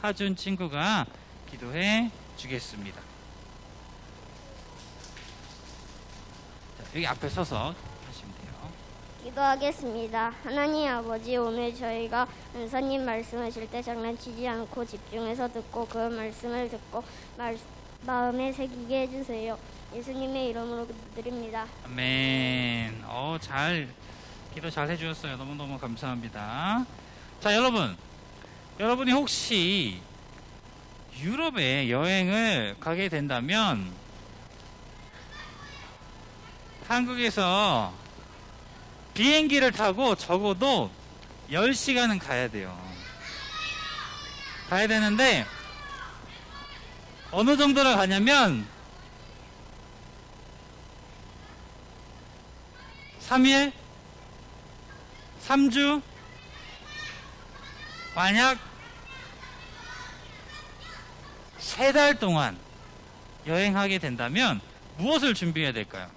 하준 친구가 기도해 주겠습니다. 자, 여기 앞에 서서 하시면 돼요. 기도하겠습니다. 하나님 아버지, 오늘 저희가 은사님 말씀하실 때 장난치지 않고 집중해서 듣고 그 말씀을 듣고 마음에 새기게 해주세요. 예수님의 이름으로 기도드립니다. 아멘. 기도 잘 해주셨어요. 너무너무 감사합니다. 자, 여러분이 혹시 유럽에 여행을 가게 된다면 한국에서 비행기를 타고 적어도 10시간은 가야 돼요. 가야 되는데 어느 정도로 가냐면 3일? 3주? 만약 3달 동안 여행하게 된다면 무엇을 준비해야 될까요?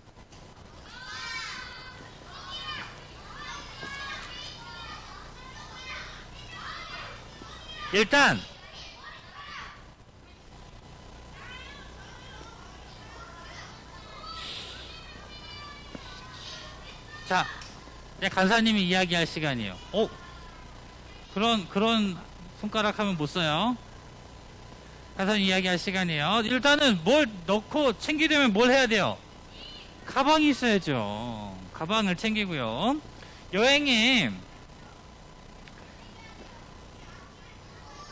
일단 자, 이제 간사님이 이야기할 시간이에요. 그런 손가락 하면 못 써요. 간사님 이야기할 시간이에요. 일단은 뭘 넣고 챙기려면 뭘 해야 돼요? 가방이 있어야죠. 가방을 챙기고요. 여행에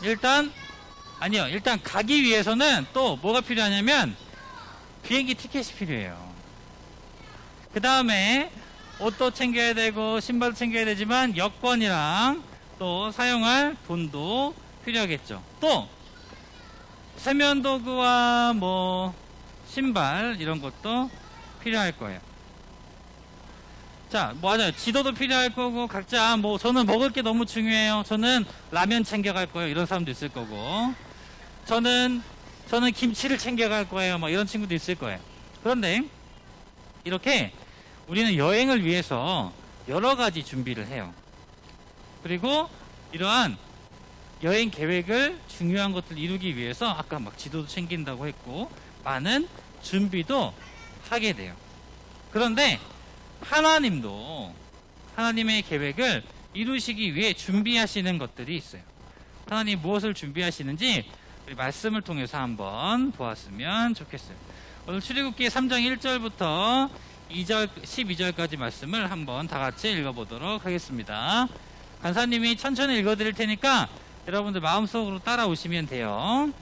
일단 가기 위해서는 또 뭐가 필요하냐면 비행기 티켓이 필요해요. 그 다음에 옷도 챙겨야 되고 신발도 챙겨야 되지만 여권이랑 또 사용할 돈도 필요하겠죠. 또 세면도구와 뭐 신발 이런 것도 필요할 거예요. 자, 맞아요. 지도도 필요할 거고 각자 저는 먹을 게 너무 중요해요. 저는 라면 챙겨갈 거예요. 이런 사람도 있을 거고 저는 김치를 챙겨갈 거예요. 이런 친구도 있을 거예요. 그런데 이렇게 우리는 여행을 위해서 여러 가지 준비를 해요. 그리고 이러한 여행 계획을 중요한 것들 이루기 위해서 아까 지도도 챙긴다고 했고 많은 준비도 하게 돼요. 그런데 하나님도 하나님의 계획을 이루시기 위해 준비하시는 것들이 있어요. 하나님 무엇을 준비하시는지 우리 말씀을 통해서 한번 보았으면 좋겠어요. 오늘 출애굽기 3장 1절부터 12절까지 말씀을 한번 다 같이 읽어보도록 하겠습니다. 간사님이 천천히 읽어드릴 테니까 여러분들 마음속으로 따라오시면 돼요.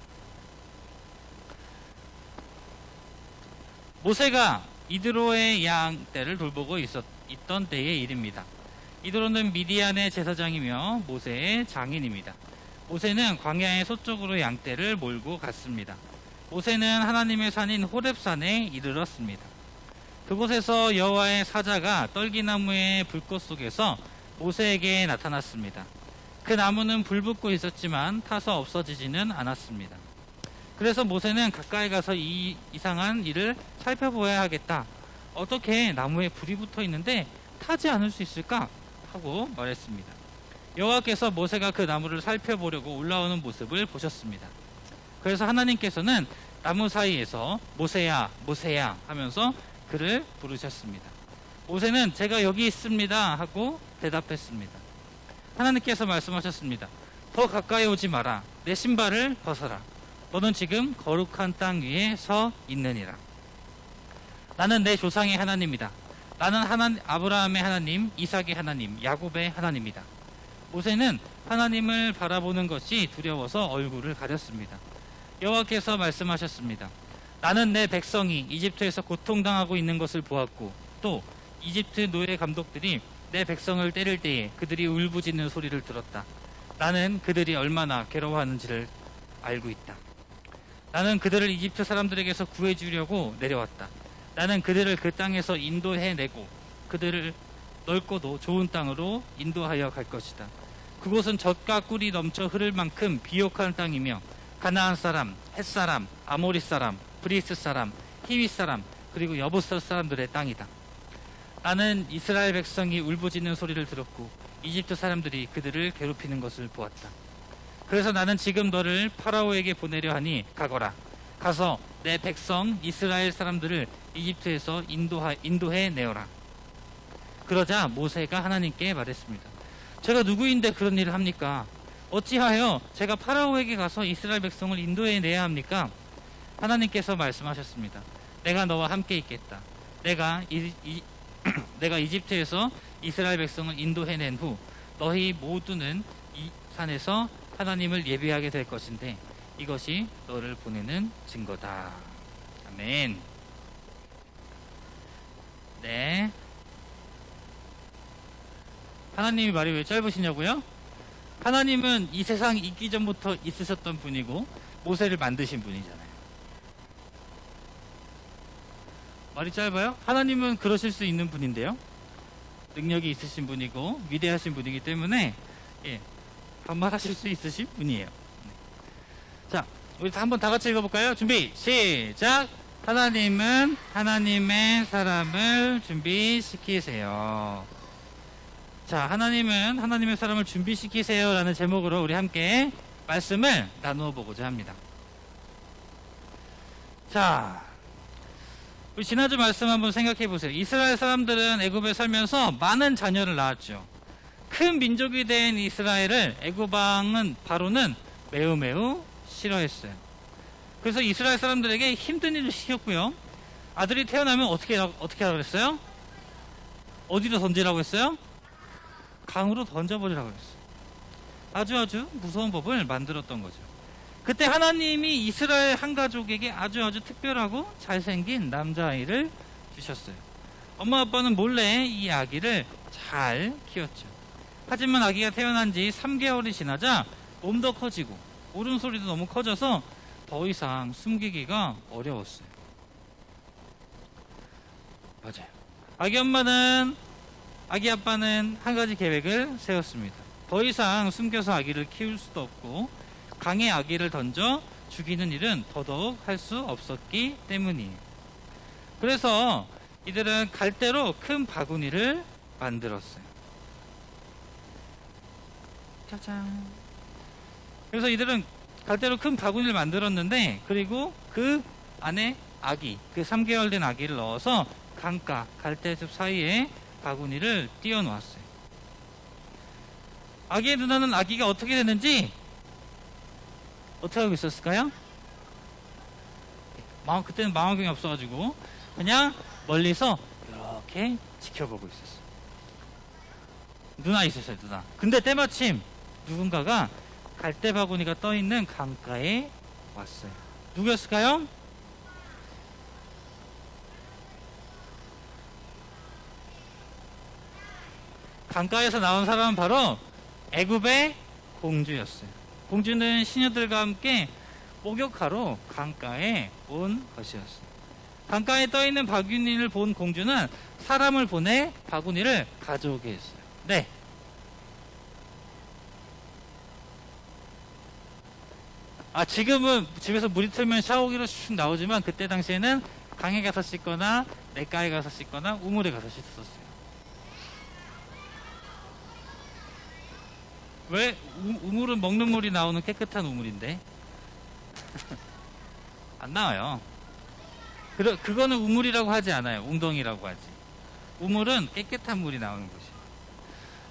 모세가 이드로의 양떼를 돌보고 있던 때의 일입니다. 이드로는 미디안의 제사장이며 모세의 장인입니다. 모세는 광야의 서쪽으로 양떼를 몰고 갔습니다. 모세는 하나님의 산인 호렙산에 이르렀습니다. 그곳에서 여호와의 사자가 떨기나무의 불꽃 속에서 모세에게 나타났습니다. 그 나무는 불붙고 있었지만 타서 없어지지는 않았습니다. 그래서 모세는 가까이 가서 이 이상한 일을 살펴보아야 하겠다. 어떻게 나무에 불이 붙어 있는데 타지 않을 수 있을까? 하고 말했습니다. 여호와께서 모세가 그 나무를 살펴보려고 올라오는 모습을 보셨습니다. 그래서 하나님께서는 나무 사이에서 모세야, 모세야 하면서 그를 부르셨습니다. 모세는 제가 여기 있습니다 하고 대답했습니다. 하나님께서 말씀하셨습니다. 더 가까이 오지 마라. 내 신발을 벗어라. 너는 지금 거룩한 땅 위에 서 있느니라. 나는 내 조상의 하나님이다. 나는 아브라함의 하나님, 이삭의 하나님, 야곱의 하나님이다. 모세는 하나님을 바라보는 것이 두려워서 얼굴을 가렸습니다. 여호와께서 말씀하셨습니다. 나는 내 백성이 이집트에서 고통당하고 있는 것을 보았고 또 이집트 노예 감독들이 내 백성을 때릴 때에 그들이 울부짖는 소리를 들었다. 나는 그들이 얼마나 괴로워하는지를 알고 있다. 나는 그들을 이집트 사람들에게서 구해주려고 내려왔다. 나는 그들을 그 땅에서 인도해내고 그들을 넓고도 좋은 땅으로 인도하여 갈 것이다. 그곳은 젖과 꿀이 넘쳐 흐를 만큼 비옥한 땅이며 가나안 사람, 헷 사람, 아모리 사람, 브리스 사람, 히윗 사람, 그리고 여부스 사람들의 땅이다. 나는 이스라엘 백성이 울부짖는 소리를 들었고 이집트 사람들이 그들을 괴롭히는 것을 보았다. 그래서 나는 지금 너를 파라오에게 보내려 하니 가거라. 가서 내 백성 이스라엘 사람들을 이집트에서 인도해 내어라. 그러자 모세가 하나님께 말했습니다. 제가 누구인데 그런 일을 합니까? 어찌하여 제가 파라오에게 가서 이스라엘 백성을 인도해 내야 합니까? 하나님께서 말씀하셨습니다. 내가 너와 함께 있겠다. 내가 이집트에서 이스라엘 백성을 인도해낸 후 너희 모두는 이 산에서 하나님을 예배하게 될 것인데 이것이 너를 보내는 증거다. 아멘. 네. 하나님이 말이 왜 짧으시냐고요? 하나님은 이 세상 있기 전부터 있으셨던 분이고 모세를 만드신 분이잖아요. 말이 짧아요? 하나님은 그러실 수 있는 분인데요. 능력이 있으신 분이고 위대하신 분이기 때문에 반말하실 수 있으신 분이에요. 자, 우리 한번 다 같이 읽어볼까요? 준비 시작. 하나님은 하나님의 사람을 준비시키세요. 자, 하나님은 하나님의 사람을 준비시키세요 라는 제목으로 우리 함께 말씀을 나누어 보고자 합니다. 자, 우리 지난주 말씀 한번 생각해 보세요. 이스라엘 사람들은 애굽에 살면서 많은 자녀를 낳았죠. 큰 민족이 된 이스라엘을 애굽 왕은 바로는 매우 싫어했어요. 그래서 이스라엘 사람들에게 힘든 일을 시켰고요. 아들이 태어나면 어떻게 하라고 그랬어요? 어디로 던지라고 했어요? 강으로 던져버리라고 했어요. 아주 무서운 법을 만들었던 거죠. 그때 하나님이 이스라엘 한 가족에게 아주 특별하고 잘생긴 남자아이를 주셨어요. 엄마 아빠는 몰래 이 아기를 잘 키웠죠. 하지만 아기가 태어난 지 3개월이 지나자 몸도 커지고 울음소리도 너무 커져서 더 이상 숨기기가 어려웠어요. 맞아요. 아기 아빠는 한 가지 계획을 세웠습니다. 더 이상 숨겨서 아기를 키울 수도 없고 강에 아기를 던져 죽이는 일은 더더욱 할 수 없었기 때문이에요. 그래서 이들은 갈대로 큰 바구니를 만들었어요. 짜잔. 그래서 이들은 갈대로 큰 바구니를 만들었는데 그리고 그 안에 아기, 그 3개월 된 아기를 넣어서 강가, 갈대숲 사이에 바구니를 띄워 놓았어요. 아기의 누나는 아기가 어떻게 됐는지 어떻게 하고 있었을까요? 그때는 망원경이 없어가지고 그냥 멀리서 이렇게 지켜보고 있었어요. 누나 있었어요, 누나. 근데 때마침 누군가가 갈대 바구니가 떠있는 강가에 왔어요. 누구였을까요? 강가에서 나온 사람은 바로 애굽의 공주였어요. 공주는 시녀들과 함께 목욕하러 강가에 온 것이었어요. 강가에 떠있는 바구니를 본 공주는 사람을 보내 바구니를 가져오게 했어요. 네. 지금은 집에서 물이 틀면 샤워기로 슉 나오지만 그때 당시에는 강에 가서 씻거나 냇가에 가서 씻거나 우물에 가서 씻었어요. 왜? 우물은 먹는 물이 나오는 깨끗한 우물인데 안 나와요. 그거는 우물이라고 하지 않아요. 웅덩이라고 하지. 우물은 깨끗한 물이 나오는 곳이에요.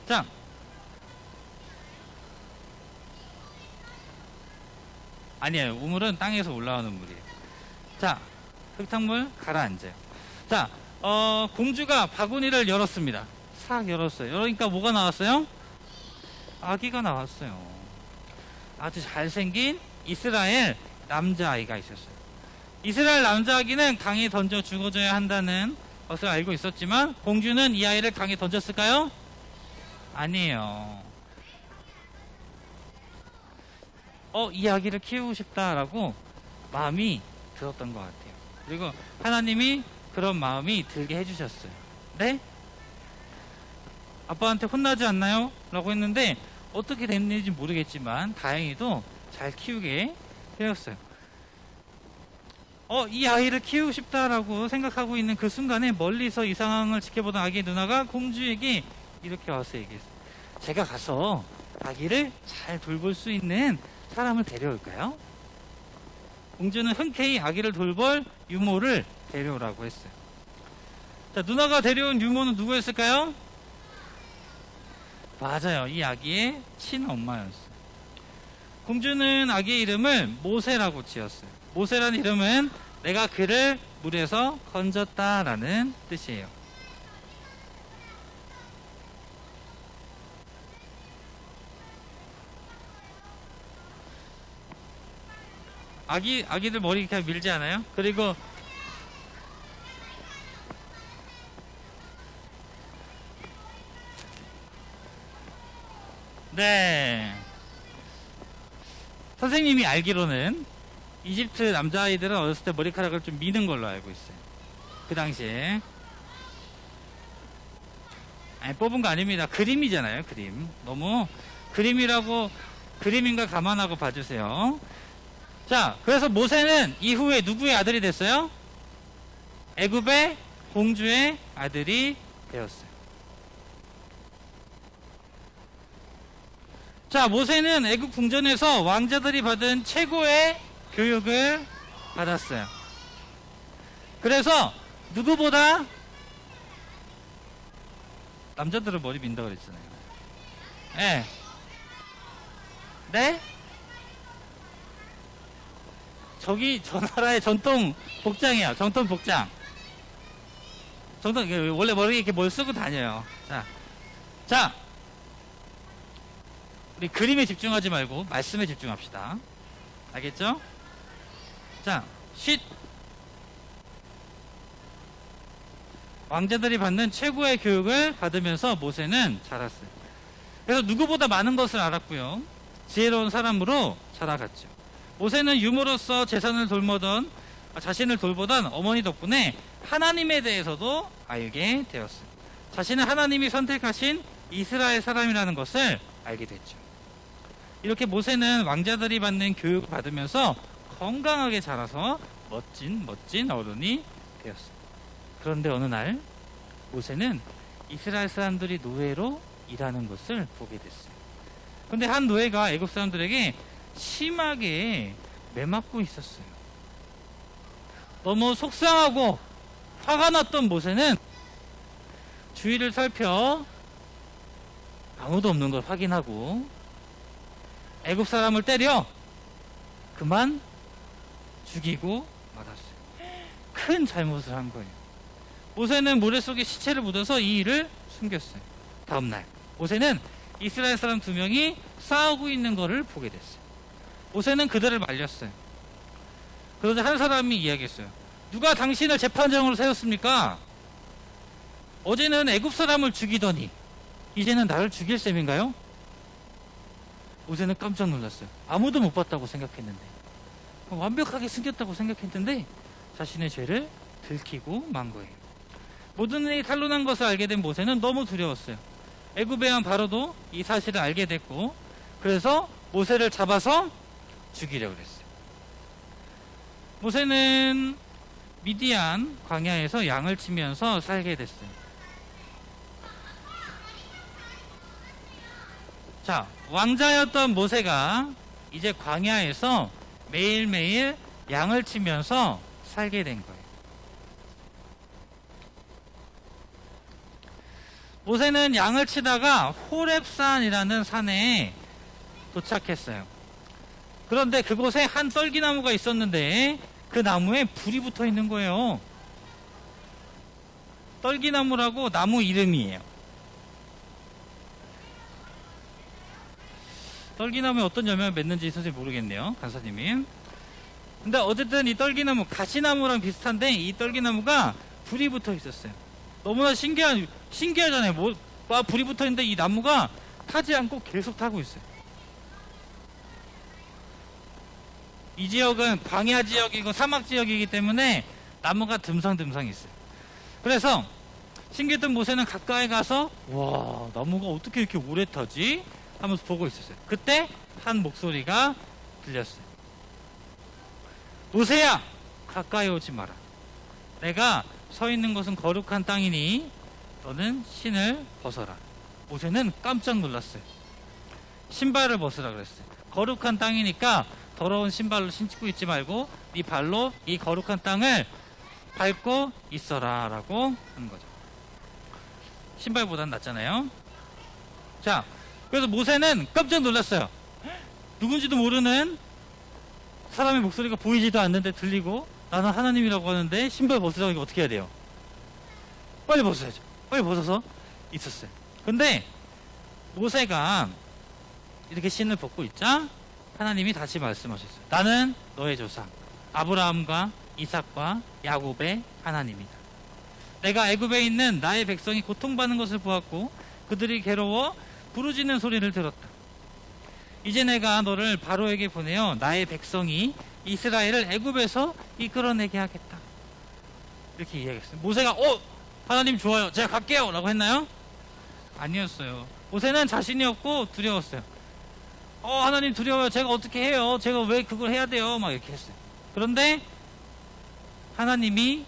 자, 아니에요. 우물은 땅에서 올라오는 물이에요. 자, 흙탕물 가라앉아요. 자, 공주가 바구니를 열었습니다. 싹 열었어요. 그러니까 뭐가 나왔어요? 아기가 나왔어요. 아주 잘생긴 이스라엘 남자아이가 있었어요. 이스라엘 남자아기는 강에 던져 죽어줘야 한다는 것을 알고 있었지만 공주는 이 아이를 강에 던졌을까요? 아니에요. 이 아기를 키우고 싶다라고 마음이 들었던 것 같아요. 그리고 하나님이 그런 마음이 들게 해주셨어요. 네? 아빠한테 혼나지 않나요? 라고 했는데 어떻게 됐는지 모르겠지만 다행히도 잘 키우게 되었어요. 이 아이를 키우고 싶다라고 생각하고 있는 그 순간에 멀리서 이 상황을 지켜보던 아기의 누나가 공주에게 이렇게 와서 얘기했어요. 제가 가서 아기를 잘 돌볼 수 있는 사람을 데려올까요? 공주는 흔쾌히 아기를 돌볼 유모를 데려오라고 했어요. 자, 누나가 데려온 유모는 누구였을까요? 맞아요. 이 아기의 친엄마였어요. 공주는 아기의 이름을 모세라고 지었어요. 모세라는 이름은 내가 그를 물에서 건졌다라는 뜻이에요. 아기들 머리 이렇게 밀지 않아요? 그리고 네, 선생님이 알기로는 이집트 남자아이들은 어렸을 때 머리카락을 좀 미는 걸로 알고 있어요. 그 당시에. 아니, 뽑은 거 아닙니다. 그림이잖아요, 그림. 너무 그림인가 감안하고 봐주세요. 자, 그래서 모세는 이후에 누구의 아들이 됐어요? 애굽의 공주의 아들이 되었어요. 자, 모세는 애굽 궁전에서 왕자들이 받은 최고의 교육을 받았어요. 그래서 누구보다 남자들은 머리 민다고 그랬잖아요. 네. 네? 저기 저 나라의 전통 복장이에요. 전통 복장. 원래 머리에 이렇게 뭘 쓰고 다녀요. 자, 우리 그림에 집중하지 말고 말씀에 집중합시다. 알겠죠? 자, 쉿. 왕자들이 받는 최고의 교육을 받으면서 모세는 자랐어요. 그래서 누구보다 많은 것을 알았고요. 지혜로운 사람으로 자라갔죠. 모세는 유모로서 자신을 돌보던 어머니 덕분에 하나님에 대해서도 알게 되었어요. 자신은 하나님이 선택하신 이스라엘 사람이라는 것을 알게 됐죠. 이렇게 모세는 왕자들이 받는 교육을 받으면서 건강하게 자라서 멋진 어른이 되었어요. 그런데 어느 날 모세는 이스라엘 사람들이 노예로 일하는 것을 보게 됐어요. 그런데 한 노예가 애굽 사람들에게 심하게 매맞고 있었어요. 너무 속상하고 화가 났던 모세는 주위를 살펴 아무도 없는 걸 확인하고 애굽 사람을 때려 그만 죽이고 말았어요. 큰 잘못을 한 거예요. 모세는 모래 속에 시체를 묻어서 이 일을 숨겼어요. 다음날 모세는 이스라엘 사람 2명이 싸우고 있는 것을 보게 됐어요. 모세는 그들을 말렸어요. 그러자 한 사람이 이야기했어요. 누가 당신을 재판장으로 세웠습니까? 어제는 애굽 사람을 죽이더니 이제는 나를 죽일 셈인가요? 모세는 깜짝 놀랐어요. 아무도 못 봤다고 생각했는데, 완벽하게 숨겼다고 생각했는데 자신의 죄를 들키고 만 거예요. 모든 일이 탄로난 것을 알게 된 모세는 너무 두려웠어요. 애굽의 왕 바로도 이 사실을 알게 됐고, 그래서 모세를 잡아서 죽이려고 그랬어요. 모세는 미디안 광야에서 양을 치면서 살게 됐어요. 자, 왕자였던 모세가 이제 광야에서 매일매일 양을 치면서 살게 된 거예요. 모세는 양을 치다가 호렙산이라는 산에 도착했어요. 그런데 그곳에 한 떨기나무가 있었는데 그 나무에 불이 붙어 있는 거예요. 떨기나무라고 나무 이름이에요. 떨기나무에 어떤 열매를 맺는지 선생님 모르겠네요. 간사님이. 근데 어쨌든 이 떨기나무, 가시나무랑 비슷한데 이 떨기나무가 불이 붙어 있었어요. 너무나 신기하잖아요. 불이 붙어 있는데 이 나무가 타지 않고 계속 타고 있어요. 이 지역은 광야 지역이고 사막 지역이기 때문에 나무가 듬성듬성 있어요. 그래서 신기했던 모세는 가까이 가서 와, 나무가 어떻게 이렇게 오래 타지? 하면서 보고 있었어요. 그때 한 목소리가 들렸어요. 모세야, 가까이 오지 마라. 내가 서 있는 곳은 거룩한 땅이니 너는 신을 벗어라. 모세는 깜짝 놀랐어요. 신발을 벗으라 그랬어요. 거룩한 땅이니까 더러운 신발로 신고 있지 말고 네 발로 이 거룩한 땅을 밟고 있어라 라고 하는 거죠. 신발보단 낫잖아요. 자, 그래서 모세는 깜짝 놀랐어요. 누군지도 모르는 사람의 목소리가 보이지도 않는데 들리고 나는 하나님이라고 하는데 신발 벗으라고 하니까 어떻게 해야 돼요? 빨리 벗어야죠. 빨리 벗어서 있었어요. 근데 모세가 이렇게 신을 벗고 있자 하나님이 다시 말씀하셨어요. 나는 너의 조상 아브라함과 이삭과 야곱의 하나님이다. 내가 애굽에 있는 나의 백성이 고통받는 것을 보았고 그들이 괴로워 부르짖는 소리를 들었다. 이제 내가 너를 바로에게 보내어 나의 백성이 이스라엘을 애굽에서 이끌어내게 하겠다. 이렇게 이야기했어요. 모세가 하나님 좋아요. 제가 갈게요. 라고 했나요? 아니었어요. 모세는 자신이 없고 두려웠어요. 하나님 두려워요. 제가 어떻게 해요? 제가 왜 그걸 해야 돼요? 막 이렇게 했어요. 그런데 하나님이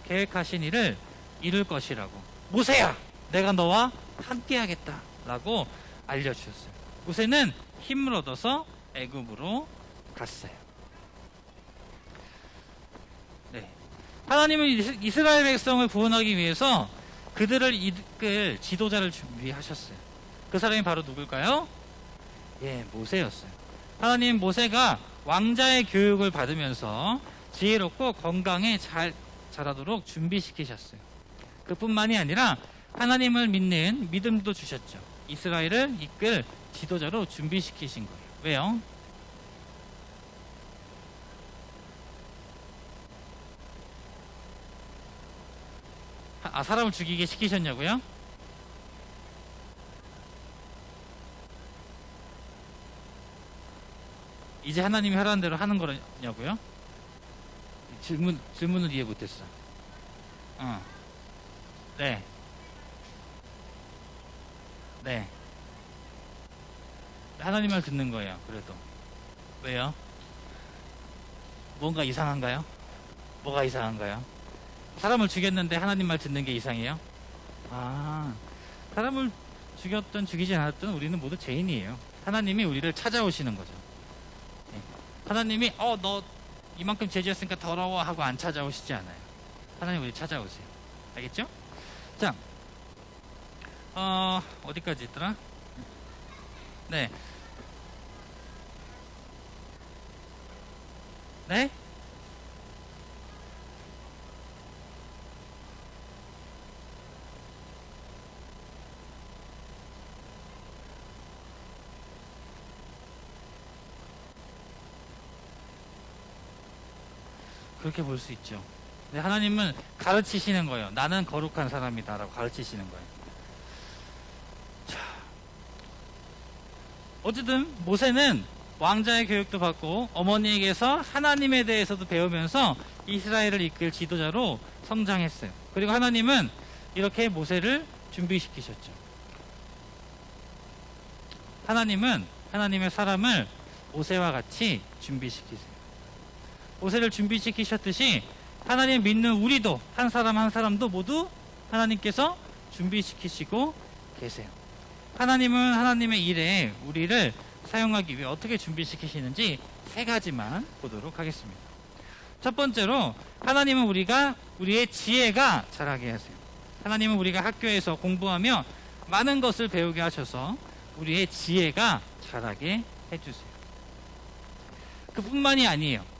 계획하신 일을 이룰 것이라고. 모세야, 내가 너와 함께 하겠다. 라고 알려주셨어요. 모세는 힘을 얻어서 애굽으로 갔어요. 네. 하나님은 이스라엘 백성을 구원하기 위해서 그들을 이끌 지도자를 준비하셨어요. 그 사람이 바로 누굴까요? 예, 모세였어요. 하나님 모세가 왕자의 교육을 받으면서 지혜롭고 건강에 잘 자라도록 준비시키셨어요. 그뿐만이 아니라 하나님을 믿는 믿음도 주셨죠. 이스라엘을 이끌 지도자로 준비시키신 거예요. 왜요? 사람을 죽이게 시키셨냐고요? 이제 하나님이 하라는 대로 하는 거냐고요? 질문을 이해 못했어. 네. 네. 하나님 말 듣는 거예요. 그래도. 왜요? 뭔가 이상한가요? 뭐가 이상한가요? 사람을 죽였는데 하나님 말 듣는 게 이상해요? 사람을 죽였든 죽이지 않았든 우리는 모두 죄인이에요. 하나님이 우리를 찾아오시는 거죠. 네. 하나님이 너 이만큼 죄 지었으니까 더러워 하고 안 찾아오시지 않아요. 하나님 우리 찾아오세요. 알겠죠? 자, 어디까지 있더라? 네. 네? 그렇게 볼 수 있죠. 근데 하나님은 가르치시는 거예요. 나는 거룩한 사람이다 라고 가르치시는 거예요. 자, 어쨌든 모세는 왕자의 교육도 받고 어머니에게서 하나님에 대해서도 배우면서 이스라엘을 이끌 지도자로 성장했어요. 그리고 하나님은 이렇게 모세를 준비시키셨죠. 하나님은 하나님의 사람을 모세와 같이 준비시키세요. 모세를 준비시키셨듯이 하나님 믿는 우리도 한 사람 한 사람도 모두 하나님께서 준비시키시고 계세요. 하나님은 하나님의 일에 우리를 사용하기 위해 어떻게 준비시키시는지 세 가지만 보도록 하겠습니다. 첫 번째로 하나님은 우리의 지혜가 자라게 하세요. 하나님은 우리가 학교에서 공부하며 많은 것을 배우게 하셔서 우리의 지혜가 자라게 해주세요. 그뿐만이 아니에요.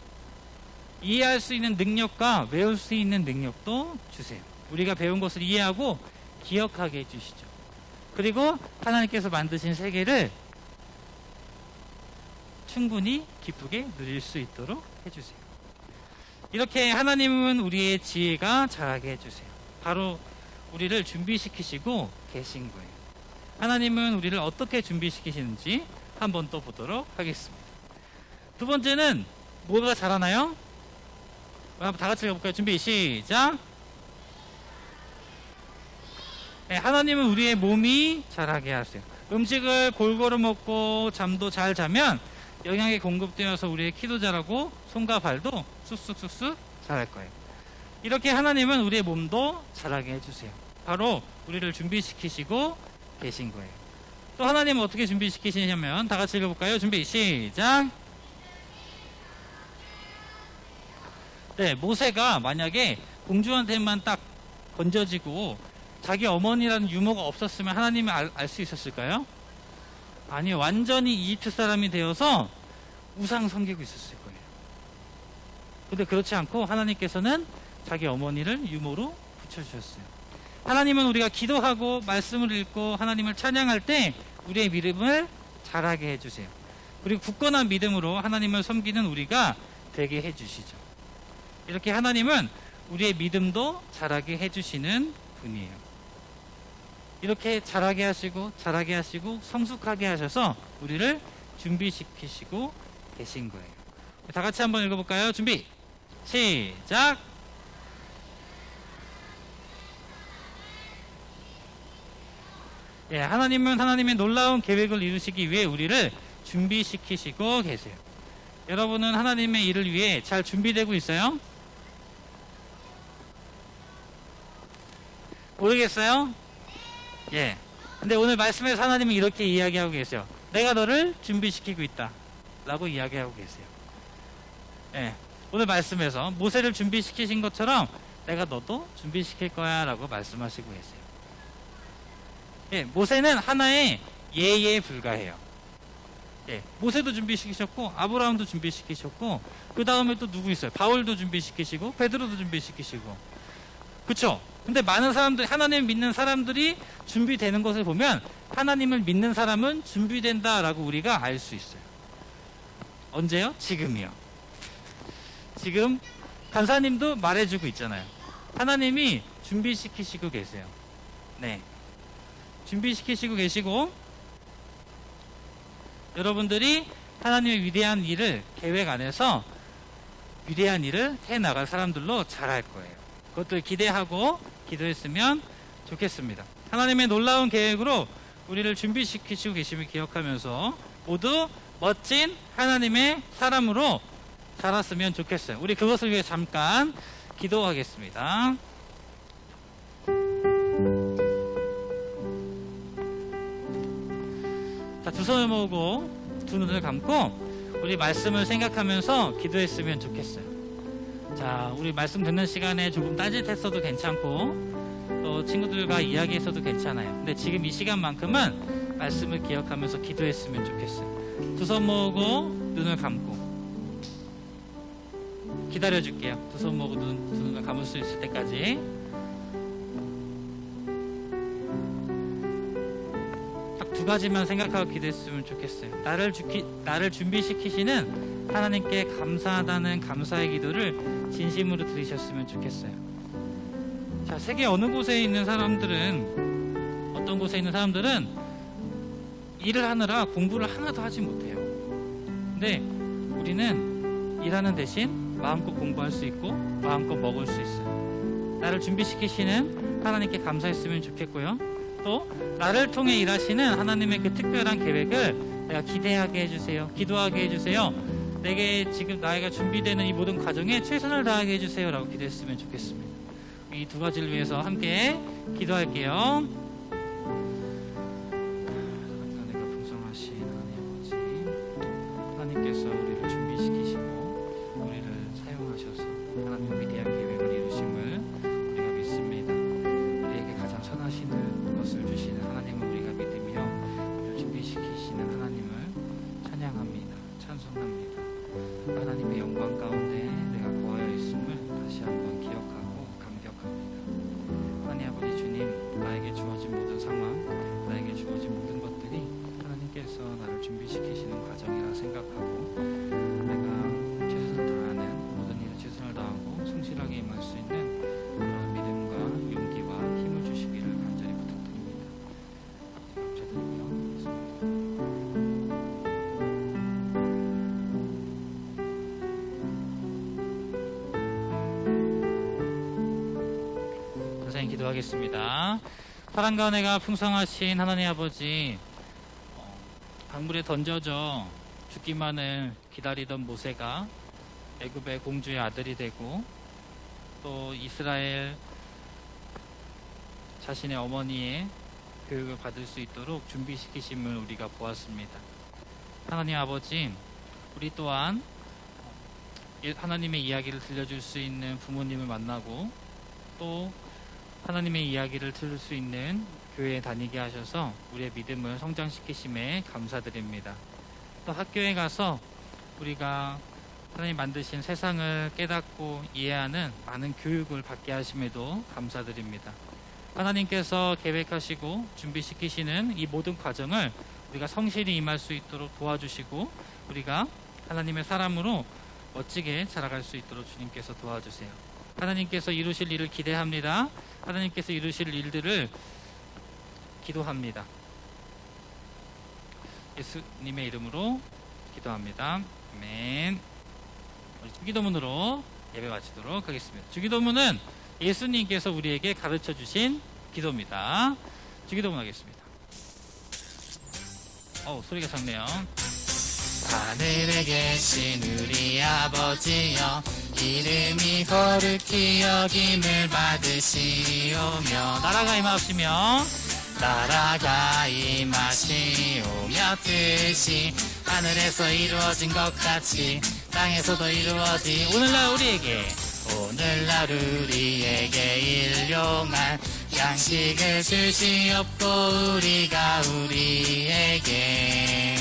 이해할 수 있는 능력과 외울 수 있는 능력도 주세요. 우리가 배운 것을 이해하고 기억하게 해주시죠. 그리고 하나님께서 만드신 세계를 충분히 기쁘게 누릴 수 있도록 해주세요. 이렇게 하나님은 우리의 지혜가 자라게 해주세요. 바로 우리를 준비시키시고 계신 거예요. 하나님은 우리를 어떻게 준비시키시는지 한번 또 보도록 하겠습니다. 두 번째는 뭐가 자라나요? 한번 다 같이 해볼까요? 준비 시작. 네, 하나님은 우리의 몸이 자라게 하세요. 음식을 골고루 먹고 잠도 잘 자면 영양이 공급되어서 우리의 키도 자라고 손과 발도 쑥쑥쑥쑥 자랄 거예요. 이렇게 하나님은 우리의 몸도 자라게 해주세요. 바로 우리를 준비시키시고 계신 거예요. 또 하나님은 어떻게 준비시키시냐면 다 같이 읽어볼까요? 준비 시작. 네, 모세가 만약에 공주한테만 딱 건져지고 자기 어머니라는 유모가 없었으면 하나님이 알 수 있었을까요? 아니요, 완전히 이집트 사람이 되어서 우상 섬기고 있었을 거예요. 근데 그렇지 않고 하나님께서는 자기 어머니를 유모로 붙여주셨어요. 하나님은 우리가 기도하고 말씀을 읽고 하나님을 찬양할 때 우리의 믿음을 자라게 해주세요. 그리고 굳건한 믿음으로 하나님을 섬기는 우리가 되게 해주시죠. 이렇게 하나님은 우리의 믿음도 자라게 해주시는 분이에요. 이렇게 자라게 하시고 성숙하게 하셔서 우리를 준비시키시고 계신 거예요. 다 같이 한번 읽어볼까요? 준비 시작. 예, 하나님은 하나님의 놀라운 계획을 이루시기 위해 우리를 준비시키시고 계세요. 여러분은 하나님의 일을 위해 잘 준비되고 있어요? 모르겠어요? 예. 근데 오늘 말씀에서 하나님은 이렇게 이야기하고 계세요. 내가 너를 준비시키고 있다. 라고 이야기하고 계세요. 예. 오늘 말씀에서 모세를 준비시키신 것처럼 내가 너도 준비시킬 거야. 라고 말씀하시고 계세요. 예. 모세는 하나의 예에 불과해요. 예. 모세도 준비시키셨고, 아브라함도 준비시키셨고, 그 다음에 또 누구 있어요? 바울도 준비시키시고, 베드로도 준비시키시고. 그쵸? 근데 많은 사람들이, 하나님 믿는 사람들이 준비되는 것을 보면 하나님을 믿는 사람은 준비된다라고 우리가 알 수 있어요. 언제요? 지금이요. 지금 간사님도 말해주고 있잖아요. 하나님이 준비시키시고 계세요. 네. 준비시키시고 계시고 여러분들이 하나님의 위대한 일을 계획 안에서 위대한 일을 해나갈 사람들로 자랄 거예요. 그것들 기대하고 기도했으면 좋겠습니다. 하나님의 놀라운 계획으로 우리를 준비시키시고 계심을 기억하면서 모두 멋진 하나님의 사람으로 자랐으면 좋겠어요. 우리 그것을 위해 잠깐 기도하겠습니다. 자, 두 손을 모으고 두 눈을 감고 우리 말씀을 생각하면서 기도했으면 좋겠어요. 자, 우리 말씀 듣는 시간에 조금 딴짓했어도 괜찮고 또 친구들과 이야기했어도 괜찮아요. 근데 지금 이 시간만큼은 말씀을 기억하면서 기도했으면 좋겠어요. 두 손 모으고 눈을 감고 기다려줄게요. 두 손 모으고 두 눈을 감을 수 있을 때까지. 딱 두 가지만 생각하고 기도했으면 좋겠어요. 나를 준비시키시는 하나님께 감사하다는 감사의 기도를 진심으로 드리셨으면 좋겠어요. 자, 세계 어느 곳에 있는 사람들은, 어떤 곳에 있는 사람들은 일을 하느라 공부를 하나도 하지 못해요. 근데 우리는 일하는 대신 마음껏 공부할 수 있고 마음껏 먹을 수 있어요. 나를 준비시키시는 하나님께 감사했으면 좋겠고요. 또 나를 통해 일하시는 하나님의 그 특별한 계획을 내가 기대하게 해주세요. 기도하게 해주세요. 내게 지금 나이가 준비되는 이 모든 과정에 최선을 다하게 해주세요. 라고 기도했으면 좋겠습니다. 이 두 가지를 위해서 함께 기도할게요. 내가 풍성하신 하나님 아버지, 하나님께서 우리를 준비시키시고 우리를 사용하셔서 하나님의 위대한 계획을 이루심을 우리가 믿습니다. 우리에게 가장 선하신 것을 주시는 하나님을 우리가 믿으며 우리를 준비시키시는 하나님을 찬양합니다. 찬송합니다. 하나님의 영광 가운데 내가 거하여 있음을 다시 한번 기억하고 감격합니다. 하나님 아버지 주님, 나에게 주어진 모든 상황, 나에게 주어진 모든 것들이 하나님께서 나를 준비시키시는 과정이라 생각하고 내가 최선을 다하는 모든 일에 최선을 다하고 성실하게 임할 수 있는 그런 믿음과 용기와 힘을 주시기를 간절히 부탁드립니다. 감사드리며 선생님 기도하겠습니다. 사랑과 은혜가 풍성하신 하나님 아버지, 강물에 던져져 죽기만을 기다리던 모세가 애굽의 공주의 아들이 되고 또 이스라엘 자신의 어머니의 교육을 받을 수 있도록 준비시키심을 우리가 보았습니다. 하나님 아버지, 우리 또한 하나님의 이야기를 들려줄 수 있는 부모님을 만나고 또 하나님의 이야기를 들을 수 있는 교회에 다니게 하셔서 우리의 믿음을 성장시키심에 감사드립니다. 또 학교에 가서 우리가 하나님 만드신 세상을 깨닫고 이해하는 많은 교육을 받게 하심에도 감사드립니다. 하나님께서 계획하시고 준비시키시는 이 모든 과정을 우리가 성실히 임할 수 있도록 도와주시고 우리가 하나님의 사람으로 멋지게 자라갈 수 있도록 주님께서 도와주세요. 하나님께서 이루실 일을 기대합니다. 하나님께서 이루실 일들을 기도합니다. 예수님의 이름으로 기도합니다. 아멘. 우리 주기도문으로 예배 마치도록 하겠습니다. 주기도문은 예수님께서 우리에게 가르쳐 주신 기도입니다. 주기도문 하겠습니다. 소리가 작네요. 하늘에 계신 우리 아버지여, 이름이 거룩히 여김을 받으시오며, 나라가 임하옵시며 나라가 임하시오며, 뜻이 하늘에서 이루어진 것 같이 땅에서도 이루어지. 오늘날 우리에게 일용할 양식을 주시옵고, 우리가 우리에게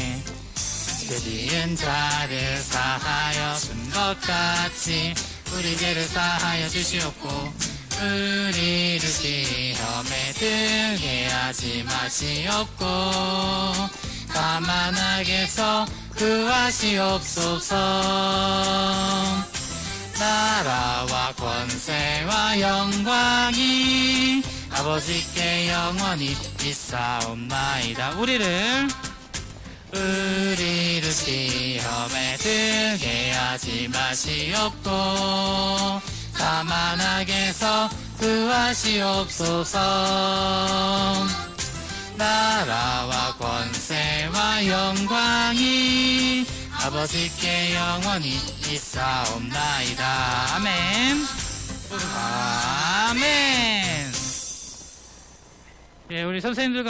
죄지은 자를 사하여 준 것 같이 우리 죄를 사하여 주시옵고, 우리를 시험에 들게 하지 마시옵고, 다만 악에서 구하시옵소서. 나라와 권세와 영광이 아버지께 영원히 있사옵나이다. 우리를 시험에 들게 하지 마시옵고, 다만 악에서 구하시옵소서. 나라와 권세와 영광이 아버지께 영원히 있사옵나이다. 아멘. 아멘. 예, 우리 선생님들